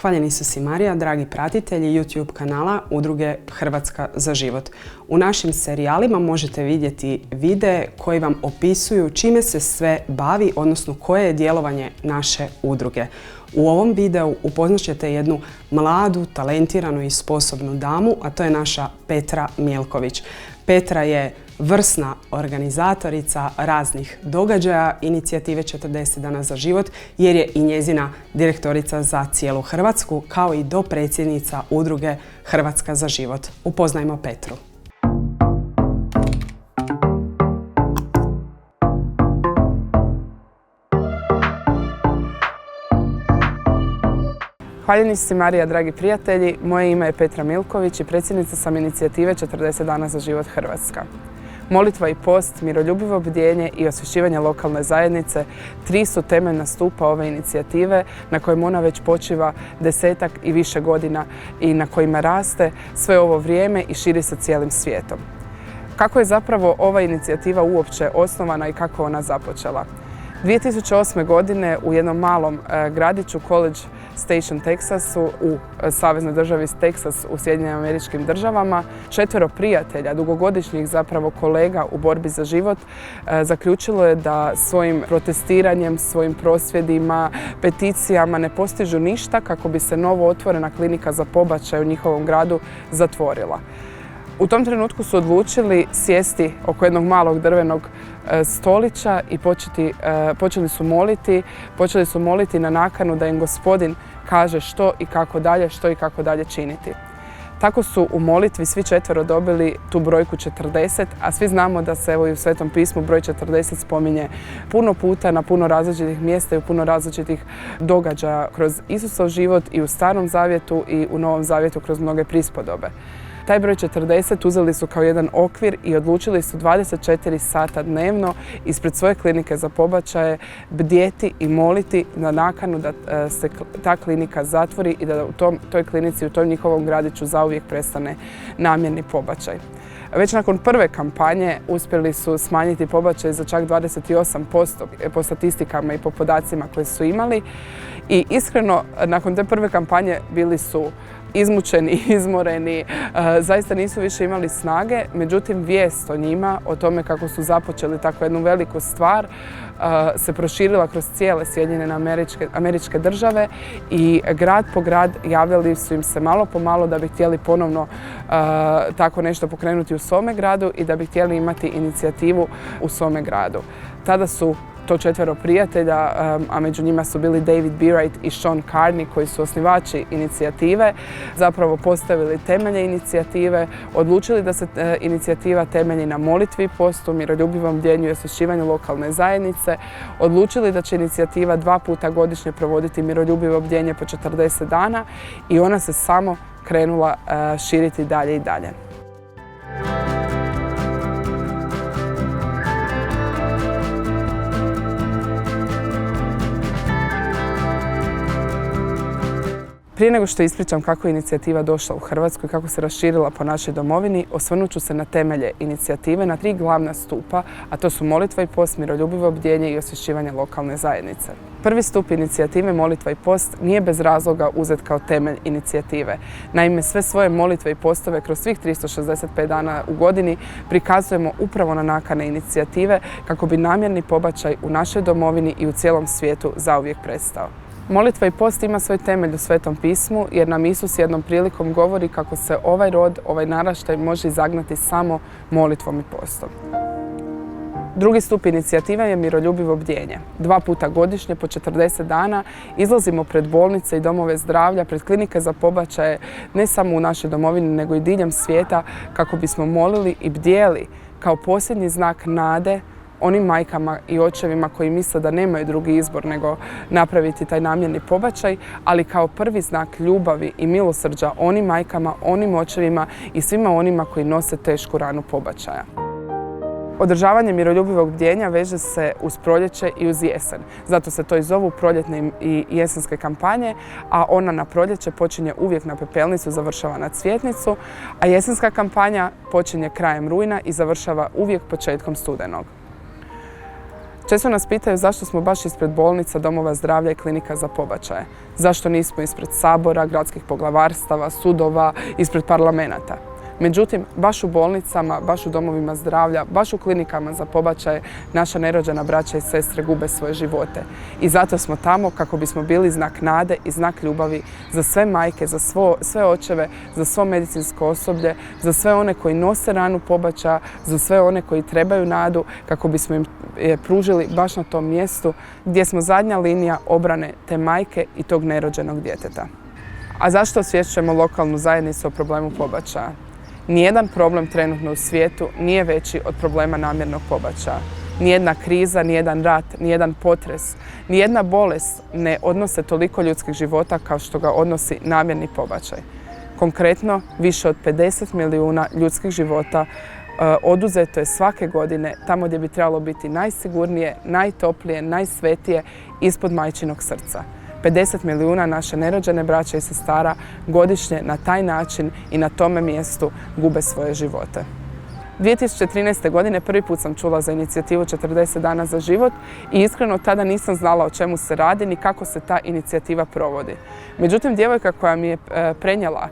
Hvaljen Isus i Marija, dragi pratitelji YouTube kanala Udruge Hrvatska za život. U našim serijalima možete vidjeti videe koji vam opisuju čime se sve bavi, odnosno koje je djelovanje naše udruge. U ovom videu upoznat ćete jednu mladu, talentiranu i sposobnu damu, a to je naša Petra Milković. Petra je vrsna organizatorica raznih događaja inicijative 40 dana za život, jer je i njezina direktorica za cijelu Hrvatsku, kao i dopredsjednica Udruge Hrvatska za život. Upoznajmo Petru. Hvaljeni si Marija, dragi prijatelji. Moje ime je Petra Milković i predsjednica sam inicijative 40 dana za život Hrvatska. Molitva i post, miroljubivo bdjenje i osvješćivanje lokalne zajednice tri su temeljna stupa ove inicijative na kojem ona već počiva 10 i više godina i na kojima raste sve ovo vrijeme i širi se cijelim svijetom. Kako je zapravo ova inicijativa uopće osnovana i kako ona započela? 2008. godine u jednom malom gradiću College Station, Teksasu, u saveznoj državi Teksas u Sjedinjenim Američkim Državama, 4 prijatelja, dugogodišnjih zapravo kolega u borbi za život, zaključilo je da svojim protestiranjem, svojim prosvjedima, peticijama ne postižu ništa kako bi se novo otvorena klinika za pobačaj u njihovom gradu zatvorila. U tom trenutku su odlučili sjesti oko jednog malog drvenog stolića i počeli su moliti na nakanu da im Gospodin kaže što i kako dalje činiti. Tako su u molitvi svi 4 dobili tu brojku 40, a svi znamo da se evo i u Svetom pismu broj 40 spominje puno puta na puno različitih mjesta i u puno različitih događaja kroz Isusov život i u Starom zavjetu i u Novom zavjetu kroz mnoge prispodobe. Taj broj 40 uzeli su kao jedan okvir i odlučili su 24 sata dnevno ispred svoje klinike za pobačaje bdjeti i moliti na nakanu da se ta klinika zatvori i da u toj klinici, u tom njihovom gradiću zauvijek prestane namjerni pobačaj. Već nakon prve kampanje uspjeli su smanjiti pobačaj za čak 28% po statistikama i po podacima koje su imali i iskreno nakon te prve kampanje bili su izmučeni, izmoreni, zaista nisu više imali snage, međutim vijest o njima, o tome kako su započeli tako jednu veliku stvar, se proširila kroz cijele Sjedinjene Američke Države i grad po grad javljali su im se malo po malo da bi htjeli ponovno tako nešto pokrenuti u svome gradu i da bi htjeli imati inicijativu u svome gradu. Tada su to 4 prijatelja, a među njima su bili David Bereit i Sean Carney, koji su osnivači inicijative, zapravo postavili temelje inicijative, odlučili da se inicijativa temelji na molitvi i postu, miroljubivom bdjenju i osvješćivanju lokalne zajednice, odlučili da će inicijativa 2 puta godišnje provoditi miroljubivo bdjenje po 40 dana i ona se samo krenula širiti dalje i dalje. Prije nego što ispričam kako je inicijativa došla u Hrvatsku i kako se raširila po našoj domovini, osvrnut ću se na temelje inicijative, na 3 glavna stupa, a to su molitva i post, miroljubivo bdjenje i osvješćivanje lokalne zajednice. Prvi stup inicijative, molitva i post, nije bez razloga uzet kao temelj inicijative. Naime, sve svoje molitve i postove kroz svih 365 dana u godini prikazujemo upravo na nakane inicijative kako bi namjerni pobačaj u našoj domovini i u cijelom svijetu zauvijek prestao. Molitva i post ima svoj temelj u Svetom pismu jer nam Isus jednom prilikom govori kako se ovaj rod, ovaj naraštaj može izagnati samo molitvom i postom. Drugi stup inicijative je miroljubivo bdjenje. 2 puta godišnje po 40 dana izlazimo pred bolnice i domove zdravlja, pred klinike za pobačaje, ne samo u našoj domovini nego i diljem svijeta, kako bismo molili i bdjeli kao posljednji znak nade onim majkama i očevima koji misle da nemaju drugi izbor nego napraviti taj namjerni pobačaj, ali kao prvi znak ljubavi i milosrđa onim majkama, onim očevima i svima onima koji nose tešku ranu pobačaja. Održavanje miroljubivog bdjenja veže se uz proljeće i uz jesen. Zato se to i zovu proljetne i jesenske kampanje, a ona na proljeće počinje uvijek na Pepelnicu, završava na Cvjetnicu, a jesenska kampanja počinje krajem rujna i završava uvijek početkom studenog. Često nas pitaju zašto smo baš ispred bolnica, domova zdravlja i klinika za pobačaje. Zašto nismo ispred sabora, gradskih poglavarstava, sudova, ispred parlamenata. Međutim, baš u bolnicama, baš u domovima zdravlja, baš u klinikama za pobačaje naša nerođena braća i sestre gube svoje živote. I zato smo tamo kako bismo bili znak nade i znak ljubavi za sve majke, za sve očeve, za svo medicinsko osoblje, za sve one koji nose ranu pobačaja, za sve one koji trebaju nadu, kako bismo im je pružili baš na tom mjestu gdje smo zadnja linija obrane te majke i tog nerođenog djeteta. A zašto osvješćujemo lokalnu zajednicu o problemu pobačaja? Nijedan problem trenutno u svijetu nije veći od problema namjernog pobačaja. Nijedna kriza, nijedan rat, nijedan potres, nijedna bolest ne odnose toliko ljudskih života kao što ga odnosi namjerni pobačaj. Konkretno, više od 50 milijuna ljudskih života oduzeto je svake godine tamo gdje bi trebalo biti najsigurnije, najtoplije, najsvetije, ispod majčinog srca. 50 milijuna naše nerođene braće i sestara godišnje na taj način i na tome mjestu gube svoje živote. 2013. godine prvi put sam čula za inicijativu 40 dana za život i iskreno tada nisam znala o čemu se radi ni kako se ta inicijativa provodi. Međutim, djevojka koja mi je prenijela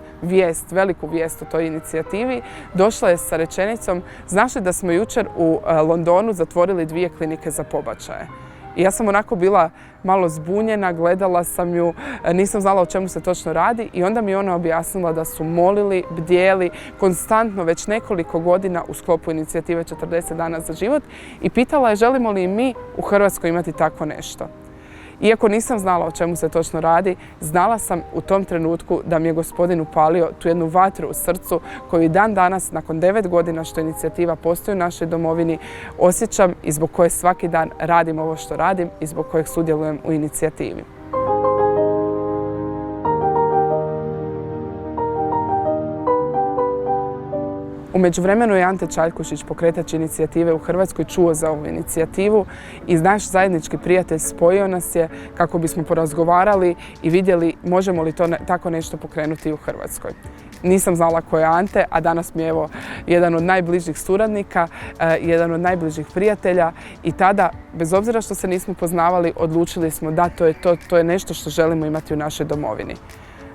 veliku vijest o toj inicijativi, došla je sa rečenicom: znaš li da smo jučer u Londonu zatvorili 2 klinike za pobačaje? I ja sam onako bila malo zbunjena, gledala sam ju, nisam znala o čemu se točno radi i onda mi je ona objasnila da su molili, bdjeli konstantno već nekoliko godina u sklopu inicijative 40 dana za život i pitala je želimo li mi u Hrvatskoj imati takvo nešto. Iako nisam znala o čemu se točno radi, znala sam u tom trenutku da mi je Gospodin upalio tu jednu vatru u srcu koju i dan danas, nakon 9 godina što inicijativa postoji u našoj domovini, osjećam i zbog koje svaki dan radim ovo što radim i zbog kojeg sudjelujem u inicijativi. U međuvremenu je Ante Čaljkušić, pokretač inicijative u Hrvatskoj, čuo za ovu inicijativu i naš zajednički prijatelj spojio nas je kako bismo porazgovarali i vidjeli možemo li tako nešto pokrenuti u Hrvatskoj. Nisam znala ko je Ante, a danas mi je jedan od najbližih suradnika, jedan od najbližih prijatelja i tada, bez obzira što se nismo poznavali, odlučili smo da to je nešto što želimo imati u našoj domovini.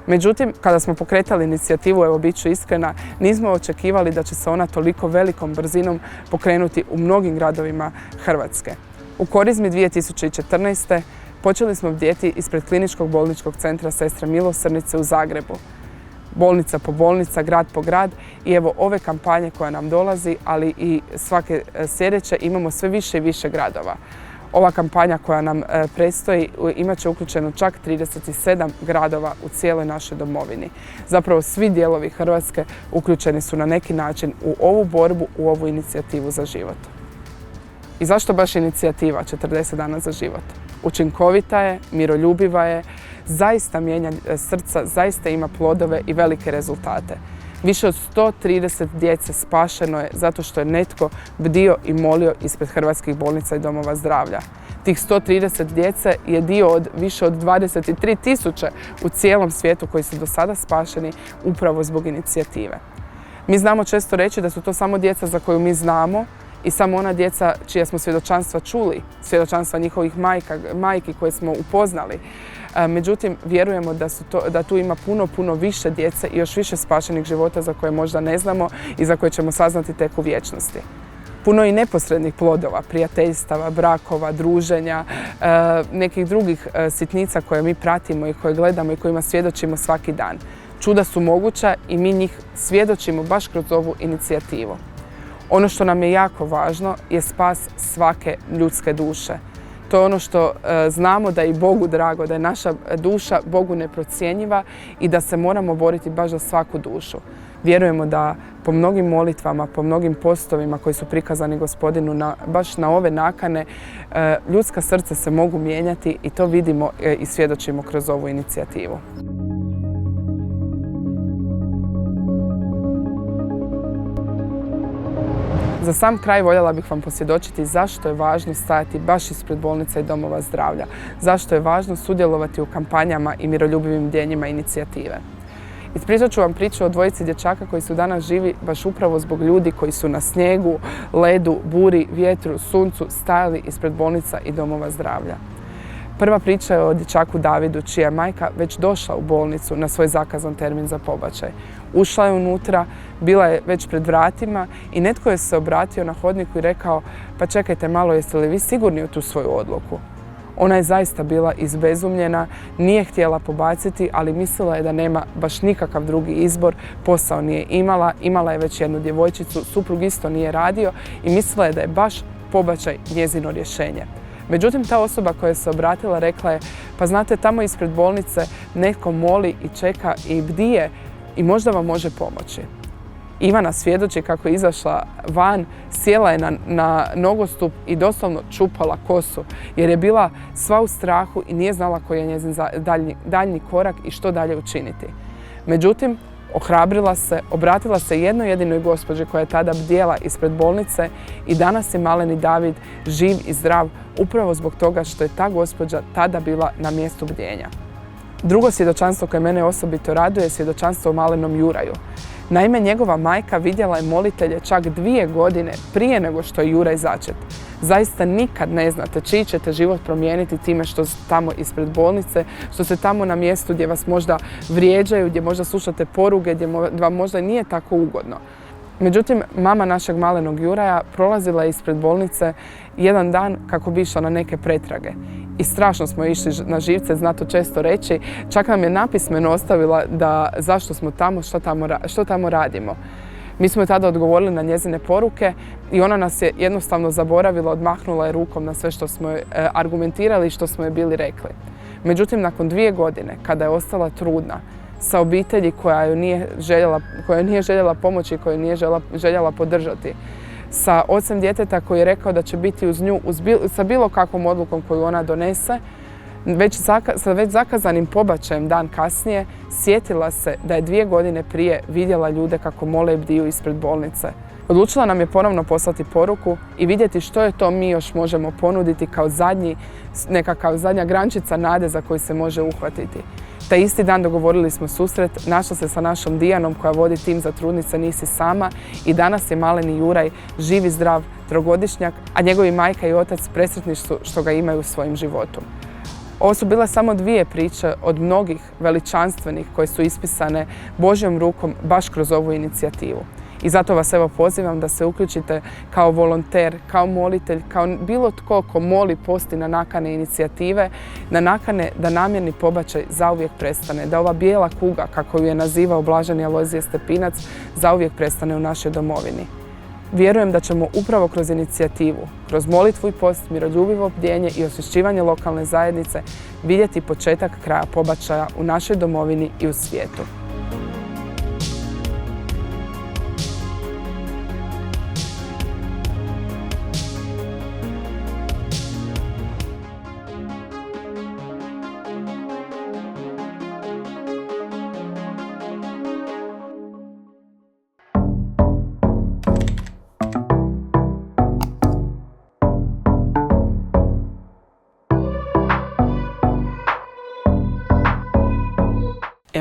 Međutim, kada smo pokretali inicijativu, evo bit ću iskrena, nismo očekivali da će se ona toliko velikom brzinom pokrenuti u mnogim gradovima Hrvatske. U Korizmi 2014. počeli smo bdjeti ispred Kliničkog bolničkog centra Sestre Milosrdnice u Zagrebu. Bolnica po bolnica, grad po grad i evo ove kampanje koja nam dolazi, ali i svake sljedeće imamo sve više i više gradova. Ova kampanja koja nam predstoji imat će uključeno čak 37 gradova u cijeloj našoj domovini. Zapravo svi dijelovi Hrvatske uključeni su na neki način u ovu borbu, u ovu inicijativu za život. I zašto baš inicijativa 40 dana za život? Učinkovita je, miroljubiva je, zaista mijenja srca, zaista ima plodove i velike rezultate. Više od 130 djece spašeno je zato što je netko bdio i molio ispred hrvatskih bolnica i domova zdravlja. Tih 130 djece je dio od više od 23.000 u cijelom svijetu koji su do sada spašeni upravo zbog inicijative. Mi znamo često reći da su to samo djeca za koju mi znamo i samo ona djeca čija smo svjedočanstva čuli, svjedočanstva njihovih majki koje smo upoznali. Međutim, vjerujemo da tu ima puno više djece i još više spašenih života za koje možda ne znamo i za koje ćemo saznati tek u vječnosti. Puno i neposrednih plodova, prijateljstava, brakova, druženja, nekih drugih sitnica koje mi pratimo i koje gledamo i kojima svjedočimo svaki dan. Čuda su moguća i mi njih svjedočimo baš kroz ovu inicijativu. Ono što nam je jako važno je spas svake ljudske duše. To je ono što znamo da je i Bogu drago, da je naša duša Bogu neprocjenjiva i da se moramo boriti baš za svaku dušu. Vjerujemo da po mnogim molitvama, po mnogim postovima koji su prikazani Gospodinu baš na ove nakane, ljudska srca se mogu mijenjati i to vidimo i svjedočimo kroz ovu inicijativu. Za sam kraj voljela bih vam posvjedočiti zašto je važno stajati baš ispred bolnica i domova zdravlja, zašto je važno sudjelovati u kampanjama i miroljubivim bdjenjima inicijative. Ispričat ću vam priču o dvojici dječaka koji su danas živi baš upravo zbog ljudi koji su na snijegu, ledu, buri, vjetru, suncu stajali ispred bolnica i domova zdravlja. Prva priča je o dječaku Davidu, čija je majka već došla u bolnicu na svoj zakazan termin za pobačaj. Ušla je unutra, bila je već pred vratima i netko je se obratio na hodniku i rekao: pa čekajte malo, jeste li vi sigurni u tu svoju odluku? Ona je zaista bila izbezumljena, nije htjela pobaciti, ali mislila je da nema baš nikakav drugi izbor, posao nije imala, imala je već jednu djevojčicu, suprug isto nije radio i mislila je da je baš pobačaj njezino rješenje. Međutim, ta osoba koja se obratila rekla je: pa znate, tamo ispred bolnice netko moli i čeka i bdije i možda vam može pomoći. Ivana svjedoči kako je izašla van, sjela je na nogostup i doslovno čupala kosu jer je bila sva u strahu i nije znala koji je njezin daljnji korak i što dalje učiniti. Međutim, ohrabrila se, obratila se jednoj jedinoj gospođi koja je tada bdjela ispred bolnice i danas je maleni David živ i zdrav upravo zbog toga što je ta gospođa tada bila na mjestu bdjenja. Drugo svjedočanstvo koje mene osobito raduje je svjedočanstvo o malenom Juraju. Naime, njegova majka vidjela je molitelje čak 2 godine prije nego što je Juraj začet. Zaista nikad ne znate čiji ćete život promijeniti time što ste tamo ispred bolnice, što ste tamo na mjestu gdje vas možda vrijeđaju, gdje možda slušate poruge, gdje vam možda nije tako ugodno. Međutim, mama našeg malenog Juraja prolazila je ispred bolnice jedan dan kako bi išla na neke pretrage. I strašno smo išli na živce, zna to često reći. Čak nam je napismeno ostavila da zašto smo tamo, što tamo radimo. Mi smo joj tada odgovorili na njezine poruke i ona nas je jednostavno zaboravila, odmahnula je rukom na sve što smo joj argumentirali i što smo joj bili rekli. Međutim, nakon 2 godine, kada je ostala trudna, sa obitelji koja joj nije željela pomoći, koju nije željela podržati, sa ocem djeteta koji je rekao da će biti uz nju sa bilo kakvom odlukom koju ona donese, sa već zakazanim pobačajem dan kasnije, sjetila se da je 2 godine prije vidjela ljude kako mole i bdiju ispred bolnice. Odlučila nam je ponovno poslati poruku i vidjeti što je to mi još možemo ponuditi kao zadnja grančica nade za koju se može uhvatiti. Taj isti dan dogovorili smo susret, našla se sa našom Dijanom koja vodi tim za trudnice Nisi sama i danas je maleni Juraj živ i zdrav 3-godišnjak, a njegovi majka i otac presretni su što ga imaju u svojim životu. Ovo su bile samo 2 priče od mnogih veličanstvenih koje su ispisane Božjom rukom baš kroz ovu inicijativu. I zato vas evo pozivam da se uključite kao volonter, kao molitelj, kao bilo tko ko moli, posti na nakane inicijative, na nakane da namjerni pobačaj zauvijek prestane, da ova bijela kuga, kako ju je nazivao blaženi Alojzije Stepinac, zauvijek prestane u našoj domovini. Vjerujem da ćemo upravo kroz inicijativu, kroz molitvu i post, miroljubivo bdjenje i osvješćivanje lokalne zajednice vidjeti početak kraja pobačaja u našoj domovini i u svijetu.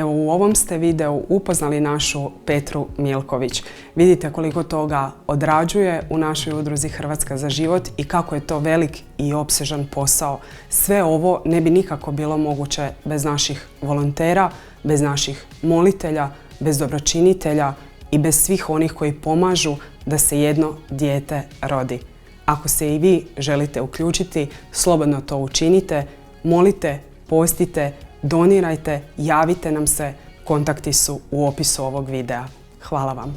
U ovom ste videu upoznali našu Petru Milković. Vidite koliko toga odrađuje u našoj udruzi Hrvatska za život i kako je to velik i opsežan posao. Sve ovo ne bi nikako bilo moguće bez naših volontera, bez naših molitelja, bez dobročinitelja i bez svih onih koji pomažu da se jedno dijete rodi. Ako se i vi želite uključiti, slobodno to učinite, molite, postite, donirajte, javite nam se, kontakti su u opisu ovog videa. Hvala vam.